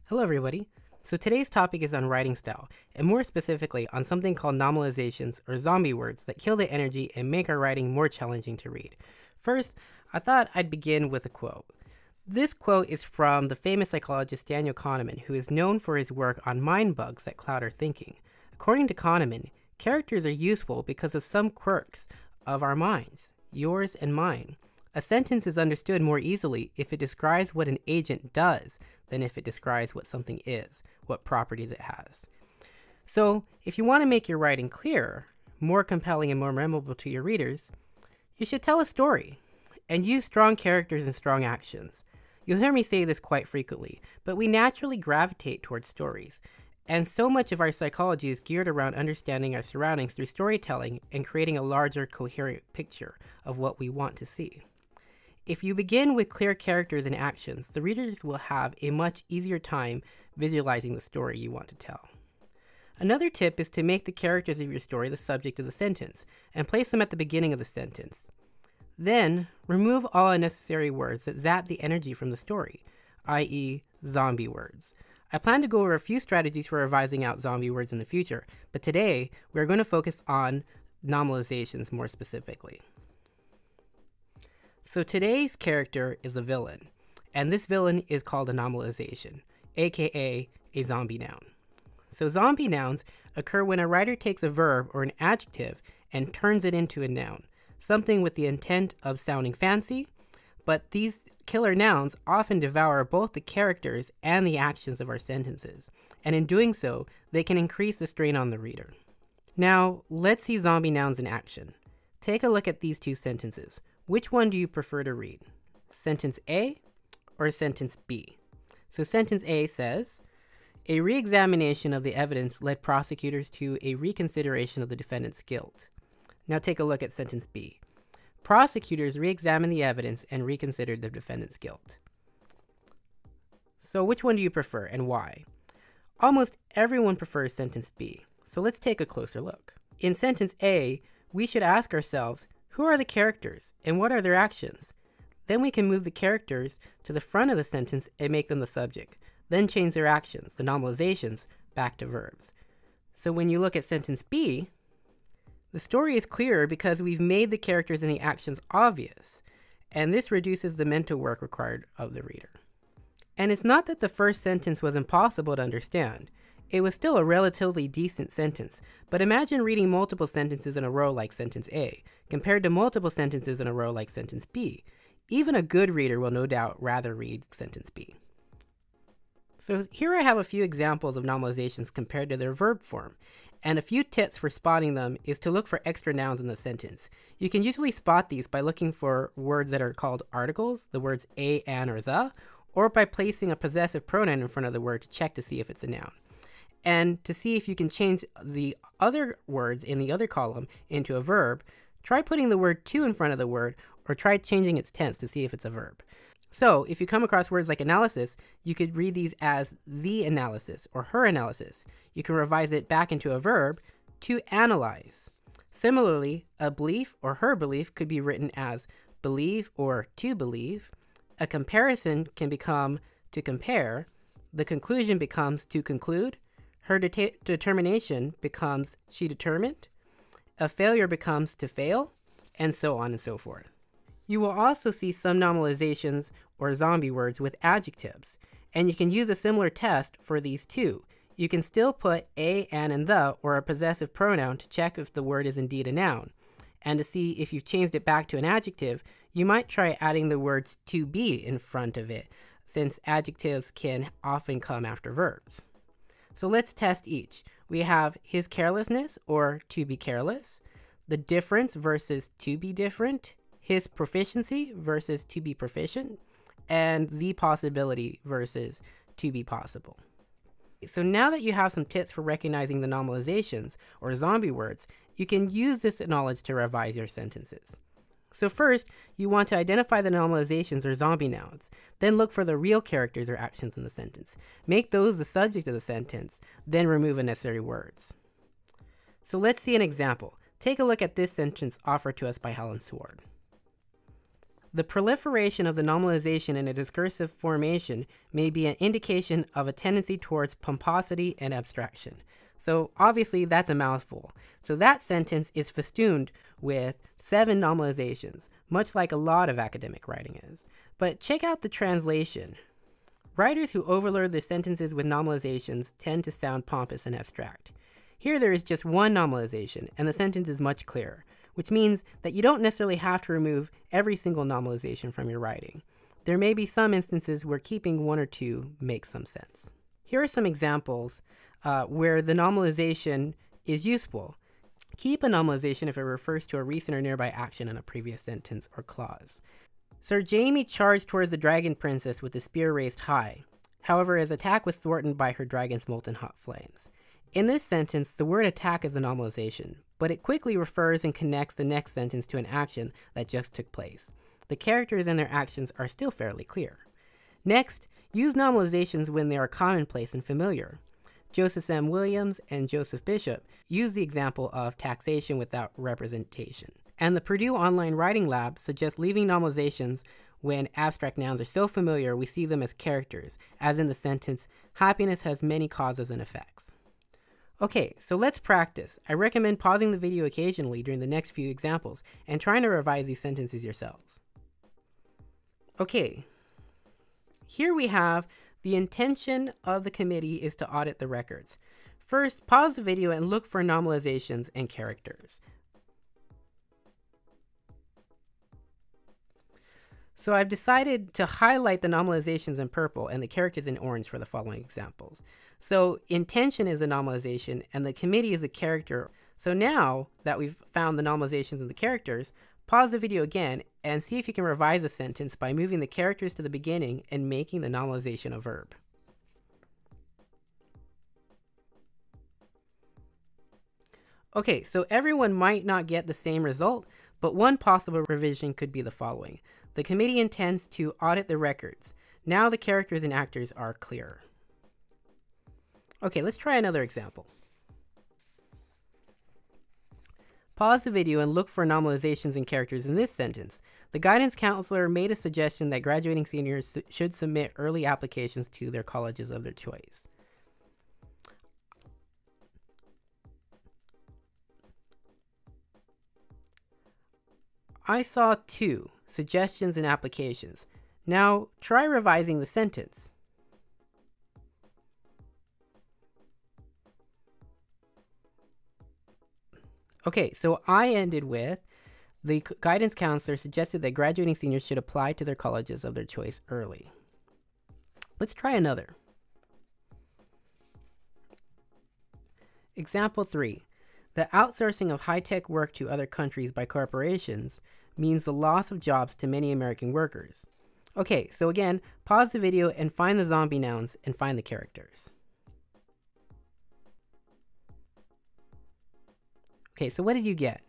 Hello everybody. So today's topic is on writing style, and more specifically on something called nominalizations or zombie words that kill the energy and make our writing more challenging to read. First, I thought I'd begin with a quote. This quote is from the famous psychologist Daniel Kahneman, who is known for his work on mind bugs that cloud our thinking. According to Kahneman, characters are useful because of some quirks of our minds, yours and mine. A sentence is understood more easily if it describes what an agent does than if it describes what something is, what properties it has. So, if you want to make your writing clearer, more compelling and more memorable to your readers, you should tell a story and use strong characters and strong actions. You'll hear me say this quite frequently, but we naturally gravitate towards stories. And so much of our psychology is geared around understanding our surroundings through storytelling and creating a larger, coherent picture of what we want to see. If you begin with clear characters and actions, the readers will have a much easier time visualizing the story you want to tell. Another tip is to make the characters of your story the subject of the sentence and place them at the beginning of the sentence. Then, remove all unnecessary words that zap the energy from the story, i.e. zombie words. I plan to go over a few strategies for revising out zombie words in the future, but today we're going to focus on nominalizations more specifically. So today's character is a villain, and this villain is called a nominalization, aka a zombie noun. So zombie nouns occur when a writer takes a verb or an adjective and turns it into a noun, something with the intent of sounding fancy, but these killer nouns often devour both the characters and the actions of our sentences, and in doing so, they can increase the strain on the reader. Now, let's see zombie nouns in action. Take a look at these two sentences. Which one do you prefer to read? Sentence A or sentence B? So sentence A says, a re-examination of the evidence led prosecutors to a reconsideration of the defendant's guilt. Now take a look at sentence B. Prosecutors re-examined the evidence and reconsidered the defendant's guilt. So which one do you prefer and why? Almost everyone prefers sentence B, so let's take a closer look. In sentence A, we should ask ourselves, who are the characters and what are their actions? Then we can move the characters to the front of the sentence and make them the subject. Then change their actions, the nominalizations, back to verbs. So when you look at sentence B, the story is clearer because we've made the characters and the actions obvious, and this reduces the mental work required of the reader. And it's not that the first sentence was impossible to understand. It was still a relatively decent sentence, but imagine reading multiple sentences in a row like sentence A, compared to multiple sentences in a row like sentence B. Even a good reader will no doubt rather read sentence B. So here I have a few examples of nominalizations compared to their verb form, and a few tips for spotting them is to look for extra nouns in the sentence. You can usually spot these by looking for words that are called articles, the words a, an, or the, or by placing a possessive pronoun in front of the word to check to see if it's a noun. And to see if you can change the other words in the other column into a verb, try putting the word to in front of the word, or try changing its tense to see if it's a verb. So if you come across words like analysis, you could read these as the analysis or her analysis. You can revise it back into a verb, to analyze. Similarly, a belief or her belief could be written as believe or to believe. A comparison can become to compare. The conclusion becomes to conclude. Her determination becomes she determined. A failure becomes to fail, and so on and so forth. You will also see some nominalizations or zombie words with adjectives, and you can use a similar test for these too. You can still put a, an, and the, or a possessive pronoun to check if the word is indeed a noun. And to see if you've changed it back to an adjective, you might try adding the words to be in front of it, since adjectives can often come after verbs. So let's test each. We have his carelessness or to be careless, the difference versus to be different, his proficiency versus to be proficient, and the possibility versus to be possible. So now that you have some tips for recognizing the nominalizations or zombie words, you can use this knowledge to revise your sentences. So first, you want to identify the nominalizations or zombie nouns. Then look for the real characters or actions in the sentence. Make those the subject of the sentence, then remove unnecessary words. So let's see an example. Take a look at this sentence offered to us by Helen Sward. The proliferation of the nominalization in a discursive formation may be an indication of a tendency towards pomposity and abstraction. So obviously that's a mouthful. So that sentence is festooned with 7 nominalizations, much like a lot of academic writing is. But check out the translation. Writers who overload their sentences with nominalizations tend to sound pompous and abstract. Here there is just one nominalization, and the sentence is much clearer, which means that you don't necessarily have to remove every single nominalization from your writing. There may be some instances where keeping 1 or 2 makes some sense. Here are some examples where the nominalization is useful. Keep a nominalization if it refers to a recent or nearby action in a previous sentence or clause. Sir Jaime charged towards the dragon princess with the spear raised high. However, his attack was thwarted by her dragon's molten hot flames. In this sentence, the word attack is a nominalization, but it quickly refers and connects the next sentence to an action that just took place. The characters and their actions are still fairly clear. Next, use nominalizations when they are commonplace and familiar. Joseph M. Williams and Joseph Bishop use the example of taxation without representation. And the Purdue Online Writing Lab suggests leaving nominalizations when abstract nouns are so familiar we see them as characters, as in the sentence, happiness has many causes and effects. Okay, so let's practice. I recommend pausing the video occasionally during the next few examples and trying to revise these sentences yourselves. Okay, here we have the intention of the committee is to audit the records. First, pause the video and look for nominalizations and characters. So I've decided to highlight the nominalizations in purple and the characters in orange for the following examples. So intention is a nominalization and the committee is a character. So now that we've found the nominalizations and the characters, pause the video again and see if you can revise a sentence by moving the characters to the beginning and making the nominalization a verb. Okay, so everyone might not get the same result, but one possible revision could be the following. The committee intends to audit the records. Now the characters and actors are clearer. Okay, let's try another example. Pause the video and look for nominalizations and characters in this sentence. The guidance counselor made a suggestion that graduating seniors should submit early applications to their colleges of their choice. I saw 2 suggestions and applications. Now try revising the sentence. Okay, so I ended with, the guidance counselor suggested that graduating seniors should apply to their colleges of their choice early. Let's try another. Example 3. The outsourcing of high-tech work to other countries by corporations means the loss of jobs to many American workers. Okay, so again, pause the video and find the zombie nouns and find the characters. Okay, so what did you get?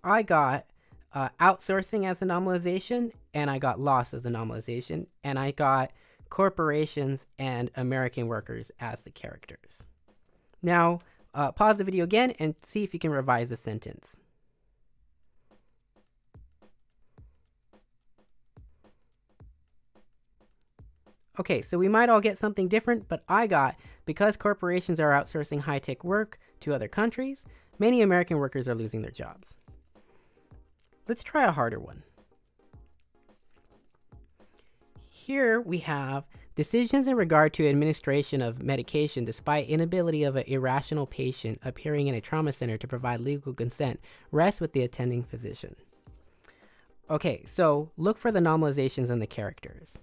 I got outsourcing as a nominalization, and I got loss as a nominalization, and I got corporations and American workers as the characters. Now, pause the video again and see if you can revise the sentence. Okay, so we might all get something different, but I got, because corporations are outsourcing high-tech work to other countries, many American workers are losing their jobs. Let's try a harder one. Here we have decisions in regard to administration of medication despite inability of an irrational patient appearing in a trauma center to provide legal consent rest with the attending physician. Okay, so look for the nominalizations and the characters.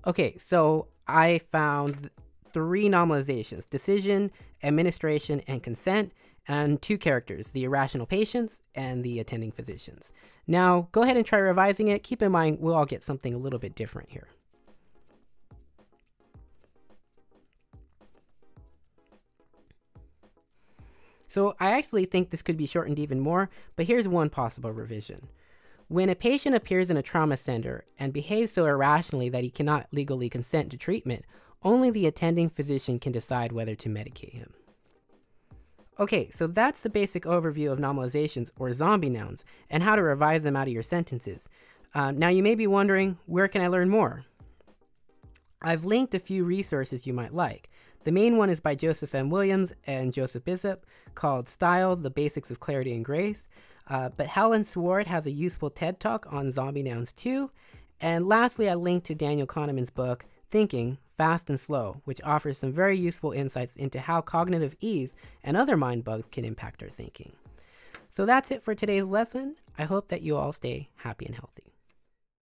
Okay, so I found 3 nominalizations: decision, administration, and consent, and 2 characters, the irrational patients and the attending physicians. Now, go ahead and try revising it. Keep in mind, we'll all get something a little bit different here. So I actually think this could be shortened even more, but here's one possible revision. When a patient appears in a trauma center and behaves so irrationally that he cannot legally consent to treatment, only the attending physician can decide whether to medicate him. Okay, so that's the basic overview of nominalizations or zombie nouns and how to revise them out of your sentences. Now you may be wondering, where can I learn more? I've linked a few resources you might like. The main one is by Joseph M. Williams and Joseph Bishop called Style, The Basics of Clarity and Grace. But Helen Swart has a useful TED Talk on zombie nouns too. And lastly, I linked to Daniel Kahneman's book, Thinking, Fast and Slow, which offers some very useful insights into how cognitive ease and other mind bugs can impact our thinking. So that's it for today's lesson. I hope that you all stay happy and healthy.